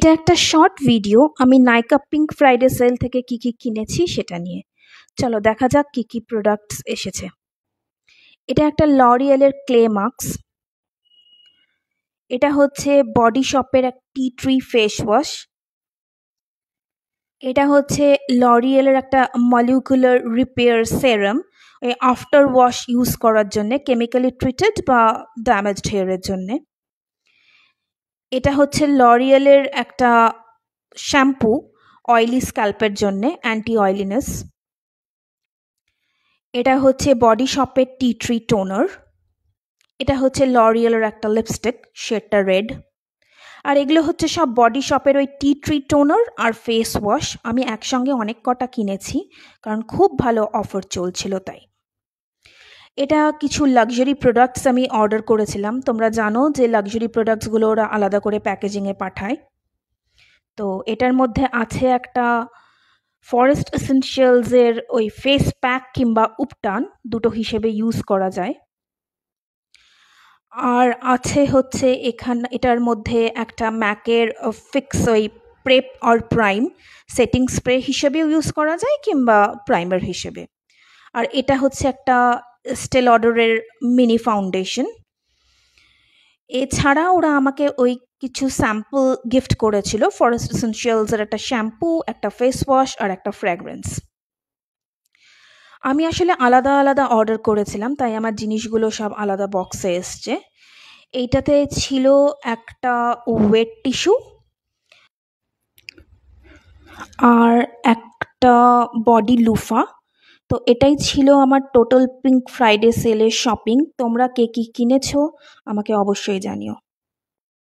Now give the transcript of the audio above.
এটা একটা short video আমি নাইকা পিঙ্ক ফ্রাইডে সেল থেকে কি কি কিনেছি সেটা নিয়ে। চলো দেখা যাক কি কি প্রোডাক্টস এসেছে। এটা একটা লরিয়েলের ক্লে মাস্ক। এটা হচ্ছে বডি শপের এক টি ট্রি ফেস ওয়াশ। এটা হচ্ছে লরিয়েলের একটা মলিকুলার রিপেয়ার সেরাম, ওই আফটার ওয়াশ ইউজ করার জন্য, কেমিক্যালি ট্রিটেড বা ড্যামেজড হেয়ারের জন্যে। এটা হচ্ছে লরিয়েলের একটা শ্যাম্পু অয়েলি স্ক্যাল্পের জন্যে, অ্যান্টি অয়েলিনেস। এটা হচ্ছে বডি শপের টি ট্রি টোনার। এটা হচ্ছে লরিয়েলের একটা লিপস্টিক, শেডটা রেড। আর এগুলো হচ্ছে সব বডি শপের ওই টি ট্রি টোনার আর ফেস ওয়াশ। আমি একসঙ্গে অনেক কটা কিনেছি কারণ খুব ভালো অফার চলছিল তাই। এটা কিছু লাক্সারি প্রোডাক্টস আমি অর্ডার করেছিলাম। তোমরা জানো যে লাক্সারি প্রোডাক্টসগুলো ওরা আলাদা করে প্যাকেজিংয়ে পাঠায়। তো এটার মধ্যে আছে একটা ফরেস্ট এসেনশিয়ালসের ওই ফেস প্যাক কিংবা উপটান, দুটো হিসেবে ইউজ করা যায়। আর আছে হচ্ছে এটার মধ্যে একটা ম্যাকের ফিক্স ওই প্রেপ আর প্রাইম সেটিং স্প্রে হিসেবেও ইউজ করা যায় কিংবা প্রাইমার হিসেবে। আর এটা হচ্ছে একটা স্টেল অর্ডারের মিনি ফাউন্ডেশন। এছাড়া ওরা আমাকে ওই কিছু স্যাম্পল গিফট করেছিল, ফরেস্ট এসেনশিয়ালসের একটা শ্যাম্পু, একটা ফেস ওয়াশ আর একটা ফ্র্যাগ্রেন্স। আমি আসলে আলাদা আলাদা অর্ডার করেছিলাম তাই আমার জিনিসগুলো সব আলাদা বক্সে এসছে। এইটাতে ছিল একটা ওয়েট টিস্যু আর একটা বডি লুফা। তো এটাই ছিল আমার টোটাল পিঙ্ক ফ্রাইডে সেলের শপিং। তোমরা কে কী কিনেছো আমাকে অবশ্যই জানিও।